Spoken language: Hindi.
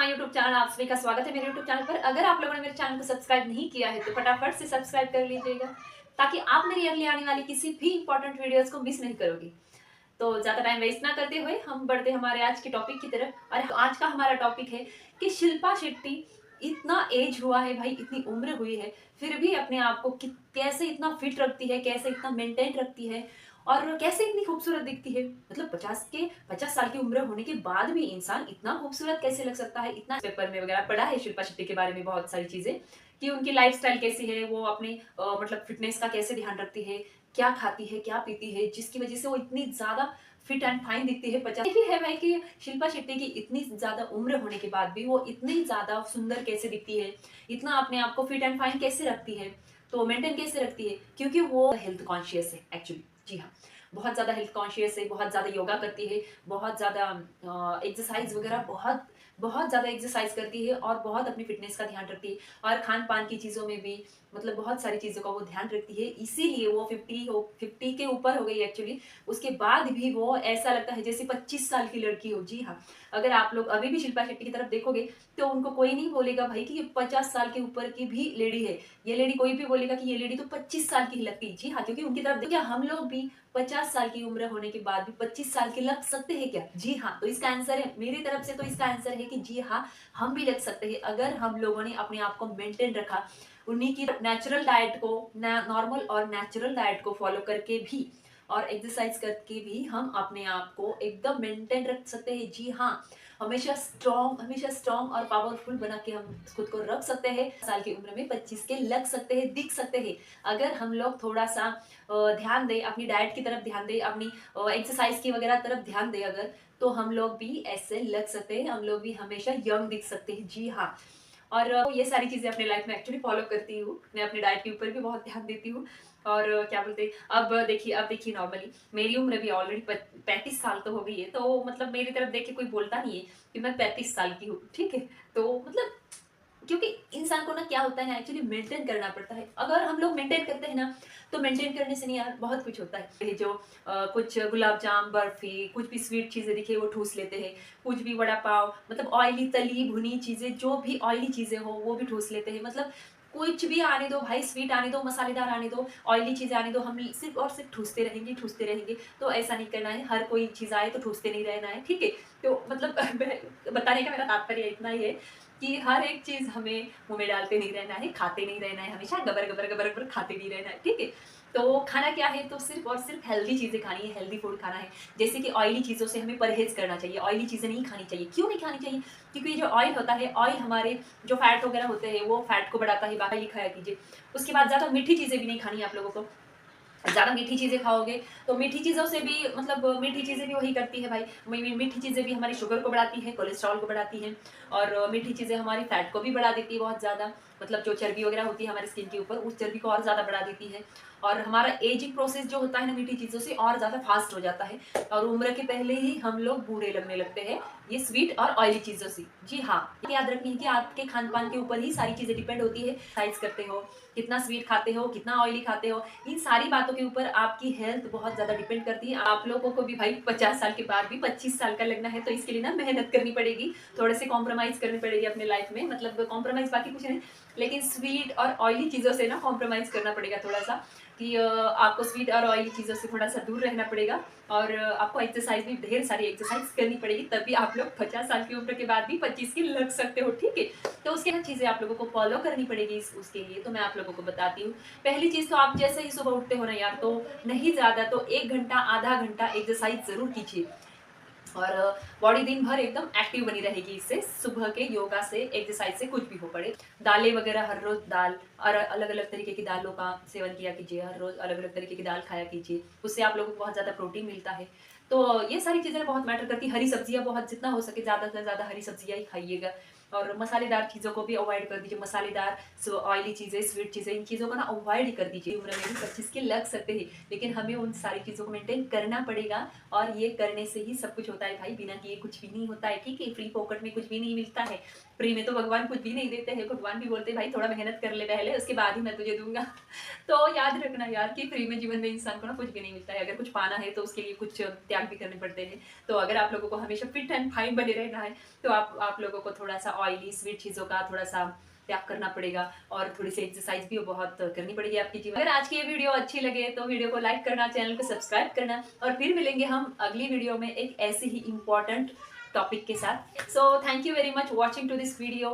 My YouTube channel. आप सभी का स्वागत है मेरे यूट्यूब चैनल पर। अगर आप लोगों ने मेरे चैनल को सब्सक्राइब नहीं किया है तो फटाफट से सब्सक्राइब कर लीजिएगा, ताकि आप मेरी अगली आने वाली किसी भी इंपॉर्टेंट वीडियोस को मिस नहीं करोगे। तो ज्यादा टाइम वेस्ट ना करते हुए हम बढ़ते हमारे आज के टॉपिक की तरफ। और आज का हमारा टॉपिक है कि शिल्पा शेट्टी इतना एज हुआ है भाई, इतनी उम्र हुई है, फिर भी अपने आप को कैसे इतना फिट रखती है, कैसे इतना मेंटेन रखती है और कैसे इतनी खूबसूरत दिखती है। मतलब 50 साल की उम्र होने के बाद भी इंसान इतना खूबसूरत कैसे लग सकता है। इतना पेपर में वगैरह पढ़ा है शिल्पा शेट्टी के बारे में बहुत सारी चीजें, कि उनकी लाइफस्टाइल कैसी है, वो अपने मतलब फिटनेस का कैसे ध्यान रखती है, क्या खाती है, क्या पीती है, जिसकी वजह से वो इतनी ज्यादा फिट एंड फाइन दिखती है। 50 भी है भाई कि शिल्पा शेट्टी की इतनी ज्यादा उम्र होने के बाद भी वो इतनी ज्यादा सुंदर कैसे दिखती है, इतना अपने आप को फिट एंड फाइन कैसे रखती है, तो मेंटेन कैसे रखती है, क्योंकि वो हेल्थ कॉन्शियस है एक्चुअली। जी हाँ, बहुत ज़्यादा हेल्थ कॉन्शियस है, बहुत ज़्यादा योगा करती है, बहुत ज़्यादा एक्सरसाइज वगैरह बहुत बहुत ज़्यादा एक्सरसाइज करती है और बहुत अपनी फिटनेस का ध्यान रखती है। और खान पान की चीज़ों में भी मतलब बहुत सारी चीज़ों का वो ध्यान रखती है, इसीलिए वो 50 के ऊपर हो गई एक्चुअली। उसके बाद भी वो ऐसा लगता है जैसे 25 साल की लड़की हो। जी हाँ, अगर आप लोग अभी भी शिल्पा शेट्टी की तरफ देखोगे तो उनको कोई नहीं बोलेगा भाई कि ये 50 साल के ऊपर की भी लेडी है। ये लेडी कोई भी बोलेगा कि ये लेडी तो 25 साल की ही लगती है। जी हाँ, क्योंकि उनकी तरफ क्या हम लोग भी 50 साल की उम्र होने के बाद भी 25 साल के लग सकते हैं क्या? जी हाँ, तो इसका आंसर है मेरी तरफ से, तो इसका आंसर है कि जी हाँ, हम भी लग सकते हैं अगर हम लोगों ने अपने आप को मेंटेन रखा। उन्हीं की नेचुरल डाइट को, नॉर्मल और नेचुरल डाइट को फॉलो करके भी और एक्सरसाइज करके भी हम अपने आप को एकदम मेंटेन रख सकते हैं। जी हाँ, हमेशा स्ट्रॉन्ग और पावरफुल बना के हम खुद को रख सकते हैं। साल की उम्र में 25 के लग सकते हैं, दिख सकते हैं, अगर हम लोग थोड़ा सा ध्यान दें, अपनी डाइट की तरफ ध्यान दें, अपनी एक्सरसाइज की वगैरह तरफ ध्यान दें अगर, तो हम लोग भी ऐसे लग सकते हैं, हम लोग भी हमेशा यंग दिख सकते हैं। जी हाँ, और ये सारी चीज़ें अपने लाइफ में एक्चुअली फॉलो करती हूँ। मैं अपनी डाइट के ऊपर भी बहुत ध्यान देती हूँ। और क्या बोलते हैं, अब देखिए नॉर्मली मेरी उम्र भी ऑलरेडी 35 साल तो हो गई है, तो मतलब मेरी तरफ देख के कोई बोलता नहीं है कि मैं 35 साल की हूँ, ठीक है। तो मतलब क्योंकि इंसान को ना क्या होता है ना, एक्चुअली मेंटेन करना पड़ता है। अगर हम लोग मेंटेन करते हैं ना, तो मेंटेन करने से नहीं यार बहुत कुछ होता है। ये जो कुछ गुलाब जाम, बर्फी, कुछ भी स्वीट चीजें दिखे वो ठूस लेते हैं, कुछ भी वड़ा पाव, मतलब ऑयली तली भुनी चीजें, जो भी ऑयली चीजें हो वो भी ठूस लेते हैं। मतलब कुछ भी आने दो भाई, स्वीट आने दो, मसालेदार आने दो, ऑयली चीजें आने दो, हम सिर्फ और सिर्फ ठूसते रहेंगे, ठूसते रहेंगे। तो ऐसा नहीं करना है, हर कोई चीज आए तो ठूसते नहीं रहना है, ठीक है। तो मतलब बताने का मेरा तात्पर्य इतना ही है कि हर एक चीज हमें मुंह में डालते नहीं रहना है, खाते नहीं रहना है, हमेशा गबर गबर गबर गबर खाते नहीं रहना है, ठीक है। तो खाना क्या है, तो सिर्फ और सिर्फ हेल्दी चीजें खानी है, हेल्दी फूड खाना है। जैसे कि ऑयली चीजों से हमें परहेज करना चाहिए, ऑयली चीजें नहीं खानी चाहिए। क्यों नहीं खानी चाहिए? क्योंकि ये जो ऑयल होता है, ऑयल हमारे जो फैट वगैरह होते हैं वो फैट को बढ़ाता है, बाकी खाया कीजिए। उसके बाद ज्यादा मीठी चीजें भी नहीं खानी है आप लोगों को। ज़्यादा मीठी चीज़ें खाओगे तो मीठी चीज़ों से भी मतलब मीठी चीज़ें भी वही करती है भाई, मीठी चीज़ें भी हमारी शुगर को बढ़ाती है, कोलेस्ट्रॉल को बढ़ाती हैं। और मीठी चीज़ें हमारी फैट को भी बढ़ा देती है बहुत ज़्यादा। मतलब जो चर्बी वगैरह होती है हमारे स्किन के ऊपर, उस चर्बी को और ज़्यादा बढ़ा देती है। और हमारा एजिंग प्रोसेस जो होता है ना मीठी चीज़ों से और ज़्यादा फास्ट हो जाता है, और उम्र के पहले ही हम लोग बूढ़े लगने लगते हैं ये स्वीट और ऑयली चीज़ों से। जी हाँ, याद रखनी है कि आपके खान पान के ऊपर ही सारी चीज़ें डिपेंड होती है। एक्सरसाइज करते हो, कितना स्वीट खाते हो, कितना ऑयली खाते हो, इन सारी बातों के ऊपर आपकी हेल्थ बहुत ज्यादा डिपेंड करती है। आप लोगों को भी भाई 50 साल के बाद भी 25 साल का लगना है, तो इसके लिए ना मेहनत करनी पड़ेगी, थोड़े से कॉम्प्रोमाइज करनी पड़ेगी अपने लाइफ में। मतलब कॉम्प्रोमाइज बाकी कुछ नहीं, लेकिन स्वीट और ऑयली चीजों से ना कॉम्प्रोमाइज करना पड़ेगा थोड़ा सा, कि आपको स्वीट और ऑयली चीज़ों से थोड़ा सा दूर रहना पड़ेगा। और आपको एक्सरसाइज भी ढेर सारी एक्सरसाइज करनी पड़ेगी, तभी आप लोग 50 साल की उम्र के बाद भी 25 की लग सकते हो, ठीक है। तो उसके ना चीज़ें आप लोगों को फॉलो करनी पड़ेगी उसके लिए, तो मैं आप लोगों को बताती हूँ। पहली चीज़ तो आप जैसे ही सुबह उठते हो ना यार, तो नहीं ज़्यादा तो 1 घंटा आधा घंटा एक्सरसाइज ज़रूर कीजिए। और बॉडी दिन भर एकदम एक्टिव बनी रहेगी इससे, सुबह के योगा से, एक्सरसाइज से, कुछ भी हो पड़े। दालें वगैरह हर रोज दाल और अलग अलग तरीके की दालों का सेवन किया कीजिए, हर रोज अलग अलग तरीके की दाल खाया कीजिए, उससे आप लोगों को बहुत ज़्यादा प्रोटीन मिलता है। तो ये सारी चीज़ें बहुत मैटर करती है। हरी सब्जियां बहुत, जितना हो सके ज़्यादा से ज़्यादा हरी सब्जियां ही खाइएगा। और मसालेदार चीज़ों को भी अवॉइड कर दीजिए, मसालेदार ऑयली चीज़ें, स्वीट चीज़ें, इन चीज़ों को ना अवॉइड ही कर दीजिए। उम्र में भी 25 के लग सकते हैं, लेकिन हमें उन सारी चीज़ों को मेंटेन करना पड़ेगा और ये करने से ही सब कुछ होता है भाई, बिना किए कुछ भी नहीं होता है, ठीक है? फ्री पॉकेट में कुछ भी नहीं मिलता है। फ्री में तो भगवान कुछ भी नहीं देते हैं, भगवान भी बोलते हैं भाई थोड़ा मेहनत कर ले पहले, उसके बाद ही मैं तुझे दूँगा। तो याद रखना यार कि फ्री में जीवन में इंसान को ना कुछ भी नहीं मिलता है। अगर कुछ पाना है तो उसके लिए कुछ त्याग भी करने पड़ते हैं। तो अगर आप लोगों को हमेशा फिट एंड फाइन बने रहना है, तो आप लोगों को थोड़ा-सा ऑयली स्वीट चीज़ों का थोड़ा-सा त्याग करना पड़ेगा और थोड़ी-सी एक्सरसाइज भी बहुत करनी पड़ेगी आपके जीवन। अगर आज की ये वीडियो अच्छी लगे तो वीडियो को लाइक करना, चैनल को सब्सक्राइब करना और फिर मिलेंगे हम अगली वीडियो में एक ऐसी ही इम्पोर्टेंट टॉपिक के साथ। So thank you very much watching to this video.